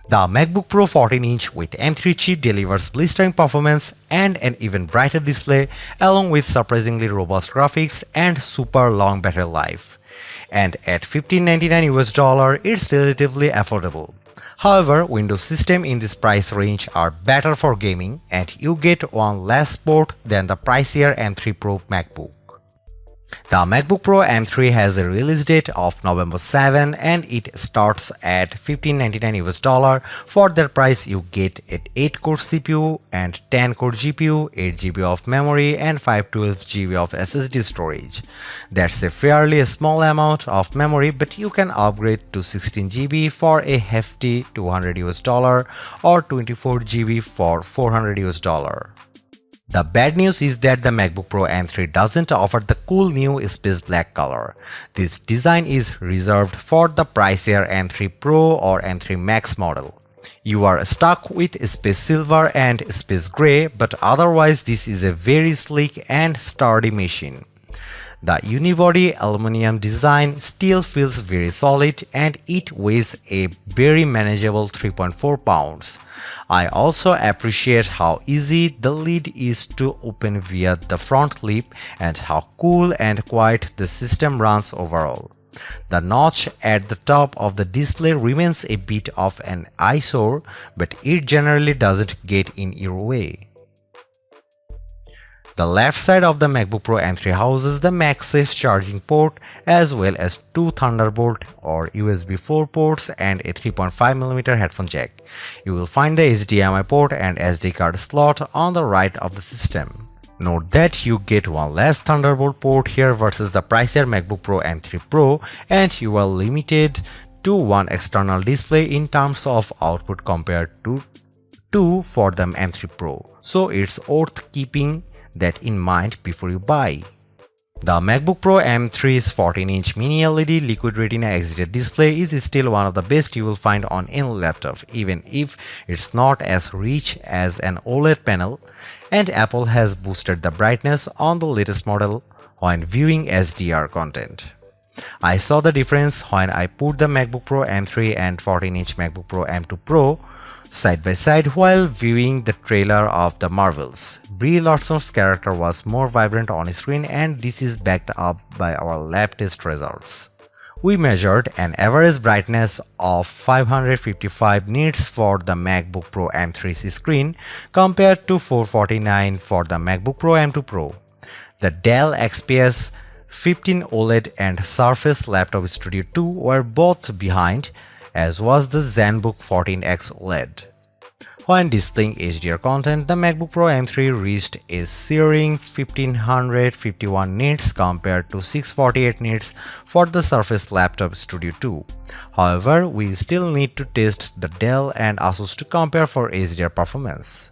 The MacBook Pro 14-inch with M3 chip delivers blistering performance and an even brighter display along with surprisingly robust graphics and super long battery life. And at $1599 it's relatively affordable. However, Windows systems in this price range are better for gaming and you get one less port than the pricier M3 Pro MacBook. The MacBook Pro M3 has a release date of November 7 and it starts at $1599. For that price you get an 8-core CPU and 10-core GPU, 8GB of memory and 512GB of SSD storage. That's a fairly small amount of memory, but you can upgrade to 16GB for a hefty $200 or 24GB for $400. The bad news is that the MacBook Pro M3 doesn't offer the cool new space black color. This design is reserved for the pricier M3 Pro or M3 Max model. You are stuck with space silver and space gray, but otherwise this is a very sleek and sturdy machine. The unibody aluminum design still feels very solid and it weighs a very manageable 3.4 pounds. I also appreciate how easy the lid is to open via the front lip and how cool and quiet the system runs overall. The notch at the top of the display remains a bit of an eyesore, but it generally doesn't get in your way. The left side of the MacBook Pro M3 houses the MagSafe charging port as well as two Thunderbolt or USB 4 ports and a 3.5mm headphone jack. You will find the HDMI port and SD card slot on the right of the system. Note that you get one less Thunderbolt port here versus the pricier MacBook Pro M3 Pro, and you are limited to one external display in terms of output compared to two for the M3 Pro. So it's worth keeping that in mind before you buy. The MacBook Pro M3's 14-inch mini LED Liquid Retina XDR display is still one of the best you will find on any laptop, even if it's not as rich as an OLED panel, and Apple has boosted the brightness on the latest model when viewing HDR content. I saw the difference when I put the MacBook Pro M3 and 14-inch MacBook Pro M2 Pro side by side while viewing the trailer of The Marvels. Brie Larson's character was more vibrant on screen, and this is backed up by our lab test results. We measured an average brightness of 555 nits for the MacBook Pro M3's screen compared to 449 for the MacBook Pro M2 Pro. The Dell XPS 15 OLED and Surface Laptop Studio 2 were both behind, as was the ZenBook 14X OLED. When displaying HDR content, the MacBook Pro M3 reached a searing 1551 nits compared to 648 nits for the Surface Laptop Studio 2. However, we still need to test the Dell and Asus to compare for HDR performance.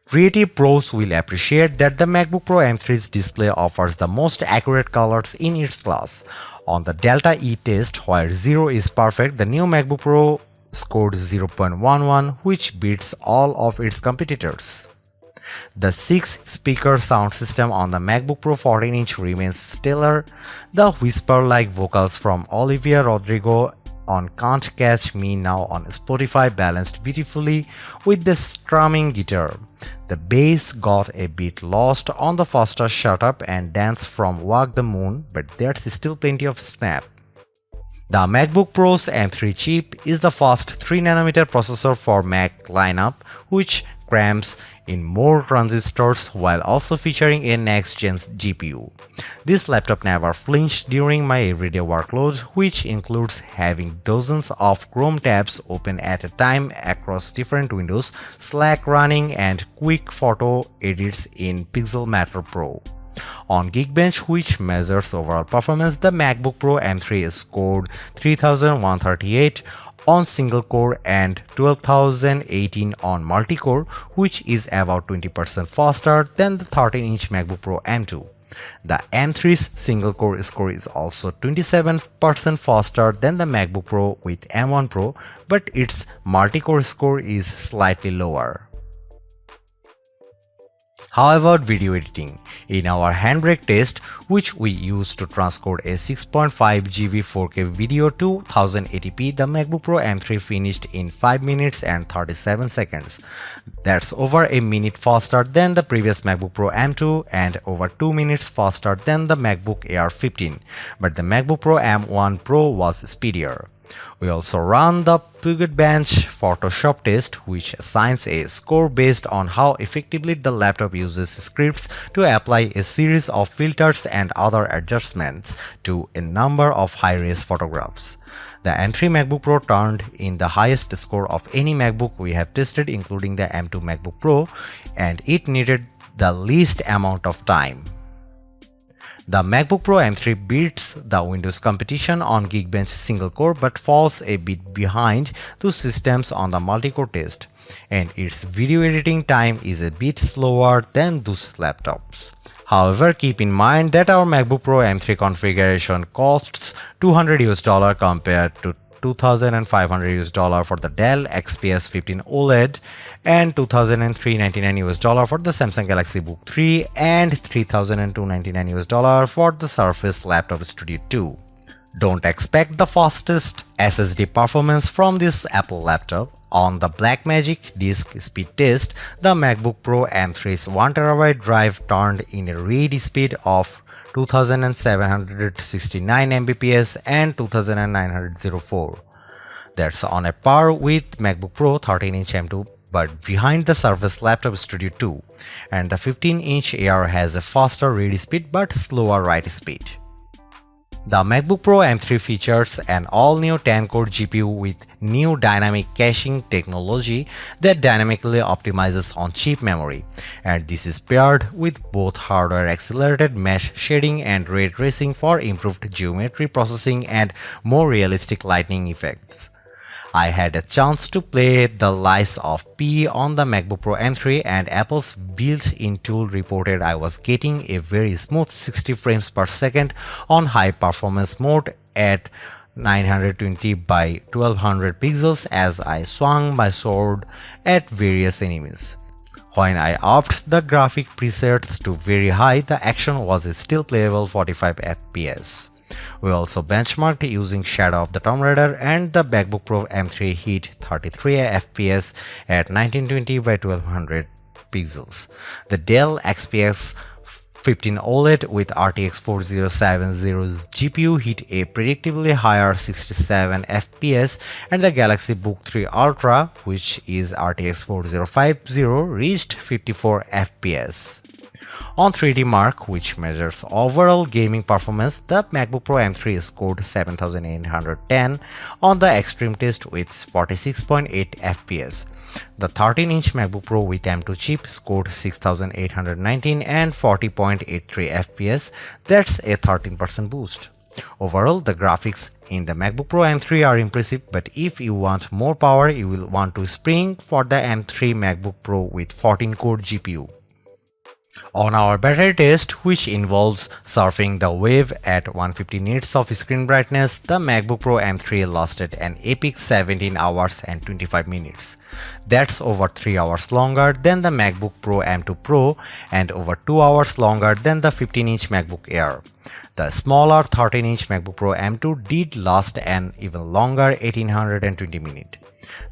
Creative pros will appreciate that the MacBook Pro M3's display offers the most accurate colors in its class. On the Delta E test, where 0 is perfect, the new MacBook Pro scored 0.11, which beats all of its competitors. The 6-speaker sound system on the MacBook Pro 14-inch remains stellar. The whisper-like vocals from Olivia Rodrigo on Can't Catch Me Now on Spotify balanced beautifully with the strumming guitar. The bass got a bit lost on the faster Shut Up and Dance from Walk the Moon, but there's still plenty of snap. The MacBook Pro's M3 chip is the fast 3nm processor for Mac lineup, which crams in more transistors while also featuring a next-gen GPU. This laptop never flinched during my everyday workload, which includes having dozens of Chrome tabs open at a time across different windows, Slack running, and quick photo edits in Pixelmator Pro. On Geekbench, which measures overall performance, the MacBook Pro M3 scored 3138 on single core and 12018 on multi-core, which is about 20% faster than the 13-inch MacBook Pro M2. The M3's single core score is also 27% faster than the MacBook Pro with M1 Pro, but its multi-core score is slightly lower. How about video editing? In our handbrake test, which we used to transcode a 6.5 GB 4K video to 1080p, the MacBook Pro M3 finished in 5 minutes and 37 seconds. That's over a minute faster than the previous MacBook Pro M2 and over 2 minutes faster than the MacBook Air 15, but the MacBook Pro M1 Pro was speedier. We also run the Puget Bench Photoshop test, which assigns a score based on how effectively the laptop uses scripts to apply a series of filters and other adjustments to a number of high-res photographs. The M3 MacBook Pro turned in the highest score of any MacBook we have tested, including the M2 MacBook Pro, and it needed the least amount of time. The MacBook Pro M3 beats the Windows competition on Geekbench single core but falls a bit behind those systems on the multi-core test, and its video editing time is a bit slower than those laptops. However, keep in mind that our MacBook Pro M3 configuration costs $200 compared to $2,500 for the Dell XPS 15 OLED and $2,399 for the Samsung Galaxy Book 3 and $3,299 for the Surface Laptop Studio 2. Don't expect the fastest SSD performance from this Apple laptop. On the Blackmagic disk speed test, the MacBook Pro M3's 1TB drive turned in a read speed of 2769 Mbps and 2904. That's on a par with MacBook Pro 13-inch M2 but behind the Surface Laptop Studio 2, and the 15-inch Air has a faster read speed but slower write speed. The MacBook Pro M3 features an all-new 10-core GPU with new dynamic caching technology that dynamically optimizes on chip memory, and this is paired with both hardware-accelerated mesh shading and ray tracing for improved geometry processing and more realistic lighting effects. I had a chance to play the Lies of P on the MacBook Pro M3, and Apple's built-in tool reported I was getting a very smooth 60 frames per second on high performance mode at 920 by 1200 pixels as I swung my sword at various enemies. When I upped the graphic presets to very high, the action was still playable 45 FPS. We also benchmarked using Shadow of the Tomb Raider, and the MacBook Pro M3 hit 33 FPS at 1920 by 1200 pixels. The Dell XPS 15 OLED with RTX 4070's GPU hit a predictably higher 67 FPS, and the Galaxy Book 3 Ultra, which is RTX 4050, reached 54 FPS. On 3D Mark, which measures overall gaming performance, the MacBook Pro M3 scored 7810 on the extreme test with 46.8 FPS. The 13-inch MacBook Pro with M2 chip scored 6819 and 40.83 FPS. That's a 13% boost. Overall, the graphics in the MacBook Pro M3 are impressive, but if you want more power, you will want to spring for the M3 MacBook Pro with 14-core GPU. On our battery test, which involves surfing the web at 150 nits of screen brightness, the MacBook Pro M3 lasted an epic 17 hours and 25 minutes. That's over 3 hours longer than the MacBook Pro M2 Pro and over 2 hours longer than the 15-inch MacBook Air. The smaller 13-inch MacBook Pro M2 did last an even longer 1820 minutes.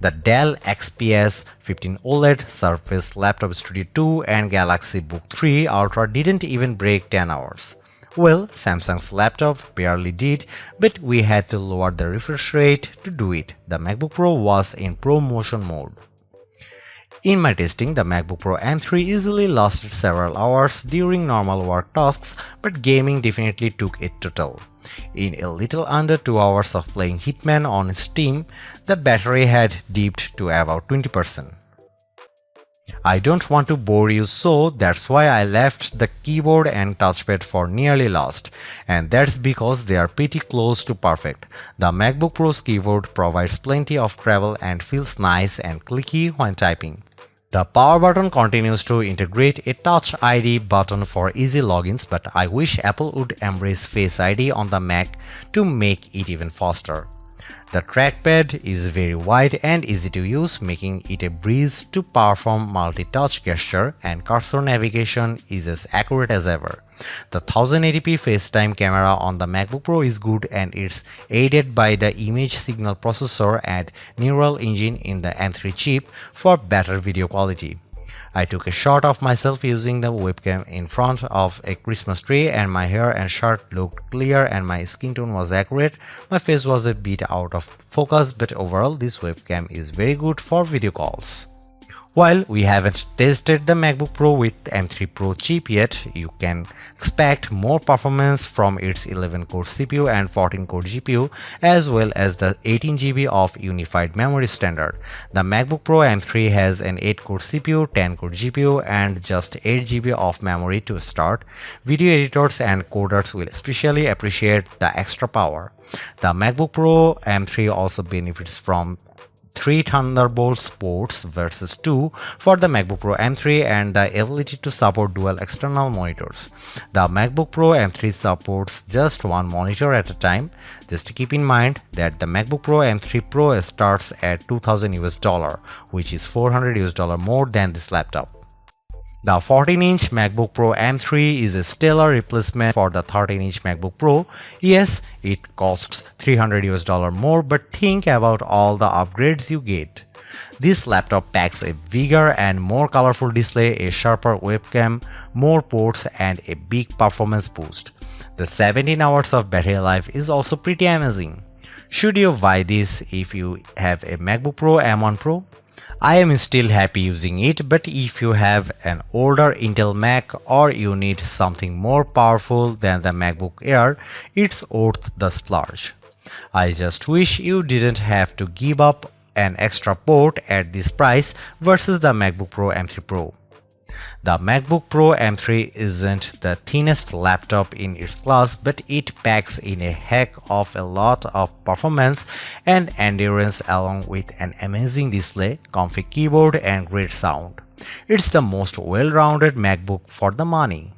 The Dell XPS 15 OLED, Surface Laptop Studio 2 and Galaxy Book 3 Ultra didn't even break 10 hours. Well, Samsung's laptop barely did, but we had to lower the refresh rate to do it. The MacBook Pro was in Pro Motion mode. In my testing, the MacBook Pro M3 easily lasted several hours during normal work tasks, but gaming definitely took a toll. In a little under 2 hours of playing Hitman on Steam, the battery had dipped to about 20%. I don't want to bore you, so that's why I left the keyboard and touchpad for nearly last, and that's because they are pretty close to perfect. The MacBook Pro's keyboard provides plenty of travel and feels nice and clicky when typing. The power button continues to integrate a Touch ID button for easy logins, but I wish Apple would embrace Face ID on the Mac to make it even faster. The trackpad is very wide and easy to use, making it a breeze to perform multi-touch gesture, and cursor navigation is as accurate as ever. The 1080p FaceTime camera on the MacBook Pro is good, and it's aided by the image signal processor and neural engine in the M3 chip for better video quality. I took a shot of myself using the webcam in front of a Christmas tree, and my hair and shirt looked clear and my skin tone was accurate. My face was a bit out of focus, but overall this webcam is very good for video calls. While we haven't tested the MacBook Pro with M3 Pro chip yet, you can expect more performance from its 11-core CPU and 14-core GPU, as well as the 18GB of unified memory standard. The MacBook Pro M3 has an 8-core CPU, 10-core GPU, and just 8GB of memory to start. Video editors and coders will especially appreciate the extra power. The MacBook Pro M3 also benefits from 3 Thunderbolt ports versus 2 for the MacBook Pro M3 and the ability to support dual external monitors. The MacBook Pro M3 supports just one monitor at a time. Just keep in mind that the MacBook Pro M3 Pro starts at $2,000 which is $400 more than this laptop. The 14-inch MacBook Pro M3 is a stellar replacement for the 13-inch MacBook Pro. Yes, it costs $300 more, but think about all the upgrades you get. This laptop packs a bigger and more colorful display, a sharper webcam, more ports, and a big performance boost. The 17 hours of battery life is also pretty amazing. Should you buy this if you have a MacBook Pro M1 Pro? I am still happy using it, but if you have an older Intel Mac or you need something more powerful than the MacBook Air, it's worth the splurge. I just wish you didn't have to give up an extra port at this price versus the MacBook Pro M3 Pro. The MacBook Pro M3 isn't the thinnest laptop in its class, but it packs in a heck of a lot of performance and endurance along with an amazing display, comfy keyboard, and great sound. It's the most well-rounded MacBook for the money.